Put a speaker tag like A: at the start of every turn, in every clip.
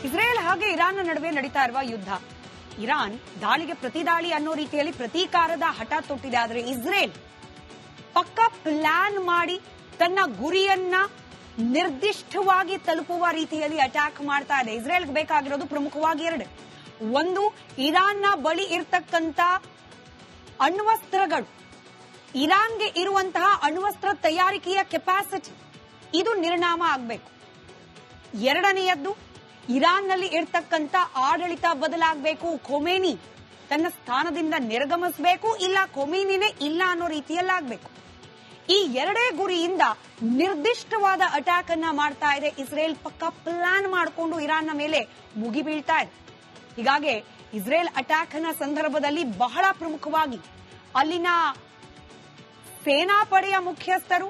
A: Israel ಹಾಗೆ Iran ನಡುವೆ ನಡೀತಾ ಇರುವ ಯುದ್ಧ. ಇರಾನ್ ದಾಳಿಗೆ ಪ್ರತಿದಾಳಿ ಅನ್ನೋ ರೀತಿಯಲ್ಲಿ ಪ್ರತೀಕಾರದ ಹಠ ತೊಟ್ಟಿದೆ. ಆದರೆ ಇಸ್ರೇಲ್ ಪಕ್ಕಾ ಪ್ಲಾನ್ ಮಾಡಿ ತನ್ನ ಗುರಿಯನ್ನ ನಿರ್ದಿಷ್ಟವಾಗಿ ತಲುಪುವ ರೀತಿಯಲ್ಲಿ ಅಟ್ಯಾಕ್ ಮಾಡ್ತಾ ಇದೆ. ಇಸ್ರೇಲ್ಗೆ ಬೇಕಾಗಿರೋದು ಪ್ರಮುಖವಾಗಿ ಎರಡು. ಒಂದು, ಇರಾನ್ನ ಬಳಿ ಇರತಕ್ಕಂತ ಅಣ್ವಸ್ತ್ರಗಳು, ಇರಾನ್ಗೆ ಇರುವಂತಹ ಅಣ್ವಸ್ತ್ರ ತಯಾರಿಕೆಯ ಕೆಪಾಸಿಟಿ, ಇದು ನಿರ್ನಾಮ ಆಗಬೇಕು. ಎರಡನೆಯದ್ದು, ಇರಾನ್ನಲ್ಲಿ ಇರ್ತಕ್ಕಂಥ ಆಡಳಿತ ಬದಲಾಗಬೇಕು. ಖೊಮೇನಿ ತನ್ನ ಸ್ಥಾನದಿಂದ ನಿರ್ಗಮಿಸಬೇಕು, ಇಲ್ಲ ಖೊಮೇನಿನೇ ಇಲ್ಲ ಅನ್ನೋ ರೀತಿಯಲ್ಲಾಗಬೇಕು. ಈ ಎರಡೇ ಗುರಿಯಿಂದ ನಿರ್ದಿಷ್ಟವಾದ ಅಟ್ಯಾಕ್ ಅನ್ನ ಮಾಡ್ತಾ ಇದೆ ಇಸ್ರೇಲ್. ಪಕ್ಕ ಪ್ಲಾನ್ ಮಾಡಿಕೊಂಡು ಇರಾನ್ನ ಮೇಲೆ ಮುಗಿಬೀಳ್ತಾ ಇದೆ. ಹೀಗಾಗಿ ಇಸ್ರೇಲ್ ಅಟ್ಯಾಕ್ ನ ಸಂದರ್ಭದಲ್ಲಿ ಬಹಳ ಪ್ರಮುಖವಾಗಿ ಅಲ್ಲಿನ ಸೇನಾಪಡೆಯ ಮುಖ್ಯಸ್ಥರು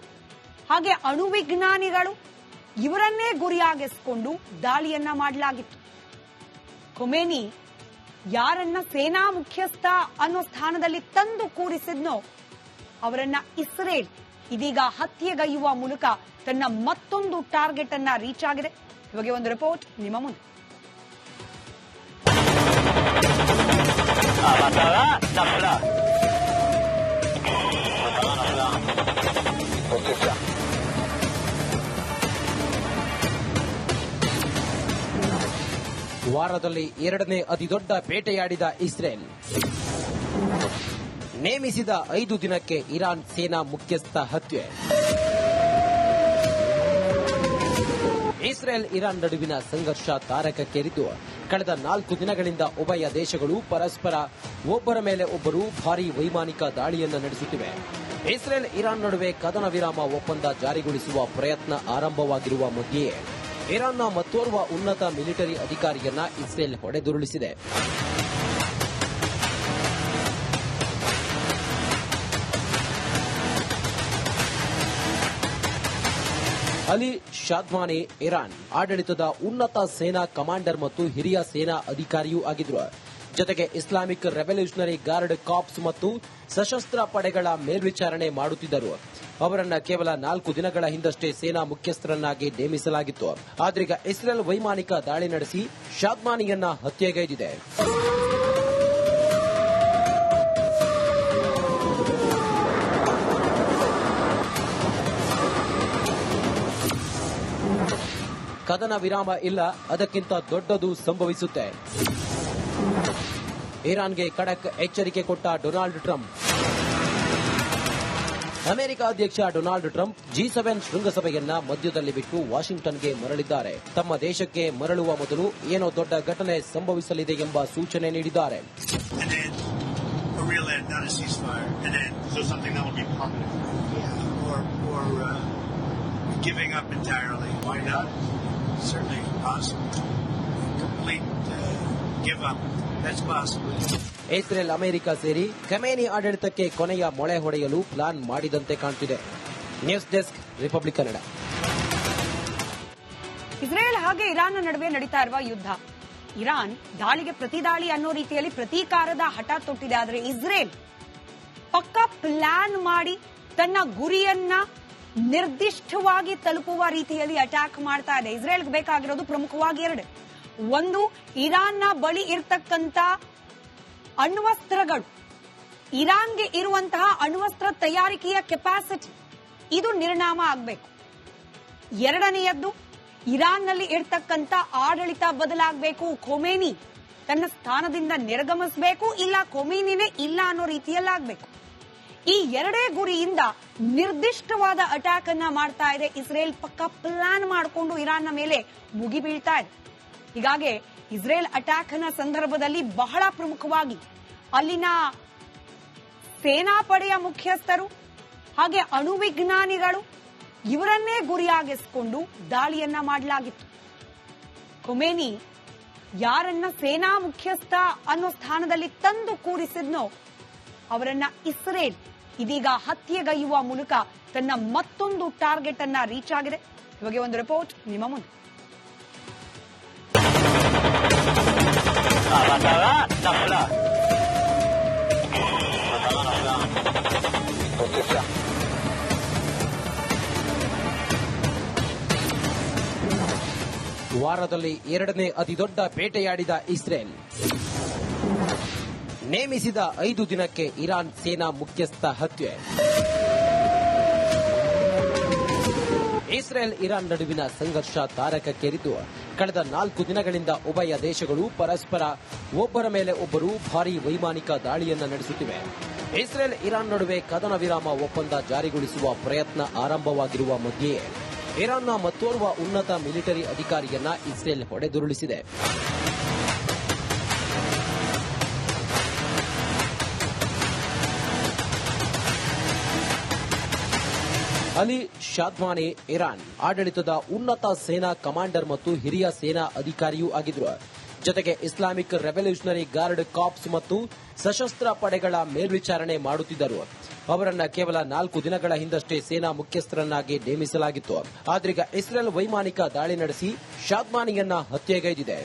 A: ಹಾಗೆ ಅಣುವಿಜ್ಞಾನಿಗಳು ಇವರನ್ನೇ ಗುರಿಯಾಗಿಸಿಕೊಂಡು ದಾಳಿಯನ್ನ ಮಾಡಲಾಗಿತ್ತು. ಖೊಮೇನಿ ಯಾರನ್ನ ಸೇನಾ ಮುಖ್ಯಸ್ಥ ಅನ್ನೋ ಸ್ಥಾನದಲ್ಲಿ ತಂದು ಕೂರಿಸಿದ್ನೋ ಅವರನ್ನ ಇಸ್ರೇಲ್ ಇದೀಗ ಹತ್ಯೆಗೈಯುವ ಮೂಲಕ ತನ್ನ ಮತ್ತೊಂದು ಟಾರ್ಗೆಟ್ ಅನ್ನ ರೀಚ್ ಆಗಿದೆ. ಇವಾಗ ಒಂದು ರಿಪೋರ್ಟ್ ನಿಮ್ಮ ಮುಂದೆ.
B: ವಾರದಲ್ಲಿ ಎರಡನೇ ಅತಿದೊಡ್ಡ ಬೇಟೆಯಾಡಿದ ಇಸ್ರೇಲ್. ನೇಮಿಸಿದ 5 ದಿನಕ್ಕೆ ಇರಾನ್ ಸೇನಾ ಮುಖ್ಯಸ್ಥ ಹತ್ಯೆ. ಇಸ್ರೇಲ್ ಇರಾನ್ ನಡುವಿನ ಸಂಘರ್ಷ ತಾರಕಕ್ಕೇರಿದ್ದು ಕಳೆದ 4 ದಿನಗಳಿಂದ ಉಭಯ ದೇಶಗಳು ಪರಸ್ಪರ ಒಬ್ಬರ ಮೇಲೆ ಒಬ್ಬರು ಭಾರೀ ವೈಮಾನಿಕ ದಾಳಿಯನ್ನು ನಡೆಸುತ್ತಿವೆ. ಇಸ್ರೇಲ್ ಇರಾನ್ ನಡುವೆ ಕದನ ವಿರಾಮ ಒಪ್ಪಂದ ಜಾರಿಗೊಳಿಸುವ ಪ್ರಯತ್ನ ಆರಂಭವಾಗಿರುವ ಮಧ್ಯೆಯೇ ಇರಾನ್ನ ಮತ್ತೋರ್ವ ಉನ್ನತ ಮಿಲಿಟರಿ ಅಧಿಕಾರಿಯನ್ನ ಇಸ್ರೇಲ್ ಹೊಡೆದುರುಳಿಸಿದೆ. ಅಲಿ ಶಾದ್ವಾನಿ ಇರಾನ್ ಆಡಳಿತದ ಉನ್ನತ ಸೇನಾ ಕಮಾಂಡರ್ ಮತ್ತು ಹಿರಿಯ ಸೇನಾ ಅಧಿಕಾರಿಯೂ ಆಗಿದ್ರು. ಜೊತೆಗೆ ಇಸ್ಲಾಮಿಕ್ ರೆವಲ್ಯೂಷನರಿ ಗಾರ್ಡ್ ಕಾರ್ಪ್ಸ್ ಮತ್ತು ಸಶಸ್ತ್ರ ಪಡೆಗಳ ಮೇಲ್ವಿಚಾರಣೆ ಮಾಡುತ್ತಿದ್ದರು. ಅವರನ್ನ ಕೇವಲ 4 ದಿನಗಳ ಹಿಂದಷ್ಟೇ ಸೇನಾ ಮುಖ್ಯಸ್ಥರನ್ನಾಗಿ ನೇಮಿಸಲಾಗಿತ್ತು. ಆದ್ರೀಗ ಇಸ್ರೇಲ್ ವೈಮಾನಿಕ ದಾಳಿ ನಡೆಸಿ ಶಾದ್ವಾನಿಯನ್ನ ಹತ್ಯೆಗೈದಿದೆ. ಕದನ ವಿರಾಮ ಇಲ್ಲ, ಅದಕ್ಕಿಂತ ದೊಡ್ಡದು ಸಂಭವಿಸುತ್ತೆ. ಇರಾನ್ಗೆ ಖಡಕ್ ಎಚ್ಚರಿಕೆ ಕೊಟ್ಟ ಡೊನಾಲ್ಡ್ ಟ್ರಂಪ್. ಅಮೆರಿಕ ಅಧ್ಯಕ್ಷ ಡೊನಾಲ್ಡ್ ಟ್ರಂಪ್ G7 ಶೃಂಗಸಭೆಯನ್ನ ಮಧ್ಯದಲ್ಲಿ ಬಿಟ್ಟು ವಾಷಿಂಗ್ಟನ್ಗೆ ಮರಳಿದ್ದಾರೆ. ತಮ್ಮ ದೇಶಕ್ಕೆ ಮರಳುವ ಮೊದಲು ಏನೋ ದೊಡ್ಡ ಘಟನೆ ಸಂಭವಿಸಲಿದೆ ಎಂಬ ಸೂಚನೆ ನೀಡಿದ್ದಾರೆ. ಇಸ್ರೇಲ್ ಅಮೆರಿಕ ಸೇರಿ ಖಮೇನಿ ಆಡಳಿತಕ್ಕೆ ಕೊನೆಯ ಮೊಳೆ ಹೊಡೆಯಲು ಪ್ಲಾನ್ ಮಾಡಿದಂತೆ ಕಾಣ್ತಿದೆ. News desk, republic Kannada.
A: Israel ಹಾಗೆ ಇರಾನ್ ನಡುವೆ ನಡೀತಾ ಇರುವ ಯುದ್ಧ. ಇರಾನ್ ದಾಳಿಗೆ ಪ್ರತಿದಾಳಿ ಅನ್ನೋ ರೀತಿಯಲ್ಲಿ ಪ್ರತೀಕಾರದ ಹಠ ತೊಟ್ಟಿದೆ. ಆದರೆ ಇಸ್ರೇಲ್ ಪಕ್ಕಾ ಪ್ಲಾನ್ ಮಾಡಿ ತನ್ನ ಗುರಿಯನ್ನ ನಿರ್ದಿಷ್ಟವಾಗಿ ತಲುಪುವ ರೀತಿಯಲ್ಲಿ ಅಟ್ಯಾಕ್ ಮಾಡ್ತಾ ಇದೆ. ಇಸ್ರೇಲ್ಗೆ ಬೇಕಾಗಿರೋದು ಪ್ರಮುಖವಾಗಿ ಎರಡು. ಒಂದು, ಇರಾನ್ನ ಬಳಿ ಇರತಕ್ಕಂತ ಅಣ್ವಸ್ತ್ರಗಳು, ಇರಾನ್ಗೆ ಇರುವಂತಹ ಅಣ್ವಸ್ತ್ರ ತಯಾರಿಕೆಯ ಕೆಪಾಸಿಟಿ, ಇದು ನಿರ್ನಾಮ ಆಗಬೇಕು. ಎರಡನೆಯದ್ದು, ಇರಾನ್ನಲ್ಲಿ ಇರತಕ್ಕಂತ ಆಡಳಿತ ಬದಲಾಗಬೇಕು. ಖೊಮೇನಿ ತನ್ನ ಸ್ಥಾನದಿಂದ ನಿರ್ಗಮಿಸಬೇಕು, ಇಲ್ಲ ಖೊಮೇನಿನೇ ಇಲ್ಲ ಅನ್ನೋ ರೀತಿಯಲ್ಲಾಗಬೇಕು. ಈ ಎರಡೇ ಗುರಿಯಿಂದ ನಿರ್ದಿಷ್ಟವಾದ ಅಟ್ಯಾಕ್ ಅನ್ನ ಮಾಡ್ತಾ ಇದೆ ಇಸ್ರೇಲ್. ಪಕ್ಕಾ ಪ್ಲಾನ್ ಮಾಡಿಕೊಂಡು ಇರಾನ್ನ ಮೇಲೆ ಮುಗಿಬೀಳ್ತಾ ಇದೆ. ಹೀಗಾಗಿ ಇಸ್ರೇಲ್ ಅಟ್ಯಾಕ್ ನ ಸಂದರ್ಭದಲ್ಲಿ ಬಹಳ ಪ್ರಮುಖವಾಗಿ ಅಲ್ಲಿನ ಸೇನಾಪಡೆಯ ಮುಖ್ಯಸ್ಥರು ಹಾಗೆ ಅಣುವಿಜ್ಞಾನಿಗಳು ಇವರನ್ನೇ ಗುರಿಯಾಗಿಸಿಕೊಂಡು ದಾಳಿಯನ್ನ ಮಾಡಲಾಗಿತ್ತು. ಖೊಮೇನಿ ಯಾರನ್ನ ಸೇನಾ ಮುಖ್ಯಸ್ಥ ಅನ್ನೋ ಸ್ಥಾನದಲ್ಲಿ ತಂದು ಕೂರಿಸಿದ್ನೋ ಅವರನ್ನ ಇಸ್ರೇಲ್ ಇದೀಗ ಹತ್ಯೆಗೈಯುವ ಮೂಲಕ ತನ್ನ ಮತ್ತೊಂದು ಟಾರ್ಗೆಟ್ ಅನ್ನ ರೀಚ್ ಆಗಿದೆ. ಇವಾಗ ಒಂದು ರಿಪೋರ್ಟ್ ನಿಮ್ಮ ಮುಂದೆ.
B: ವಾರದಲ್ಲಿ ಎರಡನೇ ಅತಿದೊಡ್ಡ ಬೇಟೆಯಾಡಿದ ಇಸ್ರೇಲ್. ನೇಮಿಸಿದ 5 ದಿನಕ್ಕೆ ಇರಾನ್ ಸೇನಾ ಮುಖ್ಯಸ್ಥ ಹತ್ಯೆ. ಇಸ್ರೇಲ್ ಇರಾನ್ ನಡುವಿನ ಸಂಘರ್ಷ ತಾರಕಕ್ಕೇರಿದ್ದು ಕಳೆದ 4 ದಿನಗಳಿಂದ ಉಭಯ ದೇಶಗಳು ಪರಸ್ಪರ ಒಬ್ಬರ ಮೇಲೆ ಒಬ್ಬರು ಭಾರೀ ವೈಮಾನಿಕ ದಾಳಿಯನ್ನ ನಡೆಸುತ್ತಿವೆ. ಇಸ್ರೇಲ್ ಇರಾನ್ ನಡುವೆ ಕದನ ವಿರಾಮ ಒಪ್ಪಂದ ಜಾರಿಗೊಳಿಸುವ ಪ್ರಯತ್ನ ಆರಂಭವಾಗಿರುವ ಮಧ್ಯೆಯೇ ಇರಾನ್ನ ಮತ್ತೋರ್ವ ಉನ್ನತ ಮಿಲಿಟರಿ ಅಧಿಕಾರಿಯನ್ನ ಇಸ್ರೇಲ್ ಹೊಡೆದುರುಳಿಸಿದೆ. ಅಲಿ ಶಾದ್ವಾನಿ ಇರಾನ್ ಆಡಳಿತದ ಉನ್ನತ ಸೇನಾ ಕಮಾಂಡರ್ ಮತ್ತು ಹಿರಿಯ ಸೇನಾ ಅಧಿಕಾರಿಯೂ ಆಗಿದ್ರು. ಜೊತೆಗೆ ಇಸ್ಲಾಮಿಕ್ ರೆವಲ್ಯೂಷನರಿ ಗಾರ್ಡ್ ಕಾರ್ಪ್ಸ್ ಮತ್ತು ಸಶಸ್ತ್ರ ಪಡೆಗಳ ಮೇಲ್ವಿಚಾರಣೆ ಮಾಡುತ್ತಿದ್ದರು. ಅವರನ್ನ ಕೇವಲ 4 ದಿನಗಳ ಹಿಂದಷ್ಟೇ ಸೇನಾ ಮುಖ್ಯಸ್ಥರನ್ನಾಗಿ ನೇಮಿಸಲಾಗಿತ್ತು. ಆದ್ರೀಗ ಇಸ್ರೇಲ್ ವೈಮಾನಿಕ ದಾಳಿ ನಡೆಸಿ ಶಾದ್ವಾನಿಯನ್ನ ಹತ್ಯೆಗೈದಿದೆ.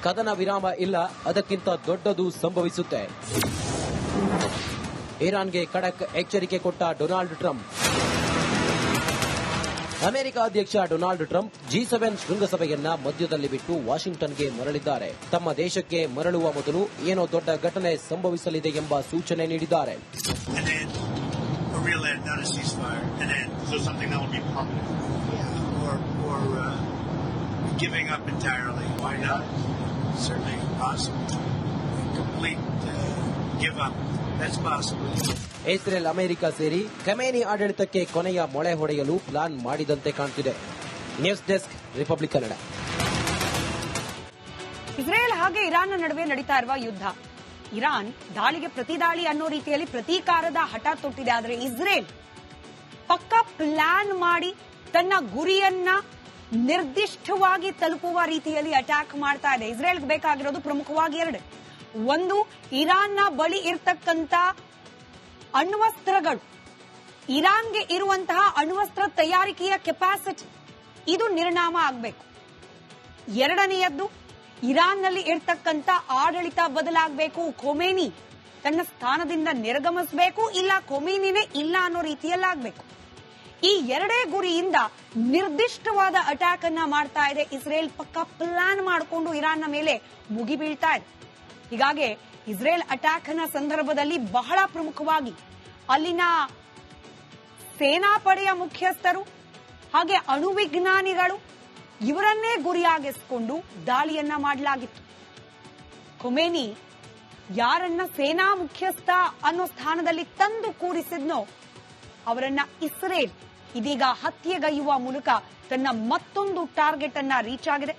B: ಕದನ ವಿರಾಮ ಇಲ್ಲ, ಅದಕ್ಕಿಂತ ದೊಡ್ಡದು ಸಂಭವಿಸುತ್ತೆ. ಇರಾನ್ಗೆ ಖಡಕ್ ಎಚ್ಚರಿಕೆ ಕೊಟ್ಟ ಡೊನಾಲ್ಡ್ ಟ್ರಂಪ್. ಅಮೆರಿಕ ಅಧ್ಯಕ್ಷ ಡೊನಾಲ್ಡ್ ಟ್ರಂಪ್ G7 ಶೃಂಗಸಭೆಯನ್ನ ಮಧ್ಯದಲ್ಲಿ ಬಿಟ್ಟು ವಾಷಿಂಗ್ಟನ್ಗೆ ಮರಳಿದ್ದಾರೆ. ತಮ್ಮ ದೇಶಕ್ಕೆ ಮರಳುವ ಮೊದಲು ಏನೋ ದೊಡ್ಡ ಘಟನೆ ಸಂಭವಿಸಲಿದೆ ಎಂಬ ಸೂಚನೆ ನೀಡಿದ್ದಾರೆ.
C: Certainly possible. Complete give up. That's possible.
B: Israel America ಸೇರಿ ಖಮೇನಿ ಆಡಳಿತಕ್ಕೆ ಕೊನೆಯ ಮೊಳೆ ಹೊಡೆಯಲು ಪ್ಲಾನ್ ಮಾಡಿದಂತೆ ಕಾಣ್ತಿದೆ. News desk, republic Kannada.
A: Israel ಹಾಗೆ ಇರಾನ್ ನಡುವೆ ನಡೀತಾ ಇರುವ ಯುದ್ಧ. ಇರಾನ್ ದಾಳಿಗೆ ಪ್ರತಿದಾಳಿ ಅನ್ನೋ ರೀತಿಯಲ್ಲಿ ಪ್ರತೀಕಾರದ ಹಠ ತೊಟ್ಟಿದೆ. ಆದರೆ ಇಸ್ರೇಲ್ ಪಕ್ಕಾ ಪ್ಲಾನ್ ಮಾಡಿ ತನ್ನ ಗುರಿಯನ್ನ ನಿರ್ದಿಷ್ಟವಾಗಿ ತಲುಪುವ ರೀತಿಯಲ್ಲಿ ಅಟ್ಯಾಕ್ ಮಾಡ್ತಾ ಇದೆ. ಇಸ್ರೇಲ್ಗೆ ಬೇಕಾಗಿರೋದು ಪ್ರಮುಖವಾಗಿ 2. ಒಂದು, ಇರಾನ್ನ ಬಳಿ ಇರತಕ್ಕಂತ ಅಣ್ವಸ್ತ್ರಗಳು, ಇರಾನ್ಗೆ ಇರುವಂತಹ ಅಣ್ವಸ್ತ್ರ ತಯಾರಿಕೆಯ ಕೆಪಾಸಿಟಿ, ಇದು ನಿರ್ನಾಮ ಆಗಬೇಕು. ಎರಡನೆಯದ್ದು, ಇರಾನ್ನಲ್ಲಿ ಇರತಕ್ಕಂತ ಆಡಳಿತ ಬದಲಾಗಬೇಕು. ಖೊಮೇನಿ ತನ್ನ ಸ್ಥಾನದಿಂದ ನಿರ್ಗಮಿಸಬೇಕು, ಇಲ್ಲ ಖೊಮೇನಿನೇ ಇಲ್ಲ ಅನ್ನೋ ರೀತಿಯಲ್ಲಾಗಬೇಕು. ಈ 2 ಗುರಿಯಿಂದ ನಿರ್ದಿಷ್ಟವಾದ ಅಟ್ಯಾಕ್ ಅನ್ನ ಮಾಡ್ತಾ ಇದೆ ಇಸ್ರೇಲ್. ಪಕ್ಕಾ ಪ್ಲಾನ್ ಮಾಡಿಕೊಂಡು ಇರಾನ್ನ ಮೇಲೆ ಮುಗಿಬೀಳ್ತಾ ಇದೆ. ಹೀಗಾಗಿ ಇಸ್ರೇಲ್ ಅಟ್ಯಾಕ್ ನ ಸಂದರ್ಭದಲ್ಲಿ ಬಹಳ ಪ್ರಮುಖವಾಗಿ ಅಲ್ಲಿನ ಸೇನಾಪಡೆಯ ಮುಖ್ಯಸ್ಥರು ಹಾಗೆ ಅಣುವಿಜ್ಞಾನಿಗಳು ಇವರನ್ನೇ ಗುರಿಯಾಗಿಸಿಕೊಂಡು ದಾಳಿಯನ್ನ ಮಾಡಲಾಗಿತ್ತು. ಖೊಮೇನಿ ಯಾರನ್ನ ಸೇನಾ ಮುಖ್ಯಸ್ಥ ಅನ್ನೋ ಸ್ಥಾನದಲ್ಲಿ ತಂದು ಕೂರಿಸಿದ್ನೋ ಅವರನ್ನ ಇಸ್ರೇಲ್ ಇದೀಗ ಹತ್ಯೆಗೈಯುವ ಮೂಲಕ ತನ್ನ ಮತ್ತೊಂದು ಟಾರ್ಗೆಟ್ ಅನ್ನ ರೀಚ್ ಆಗಿದೆ.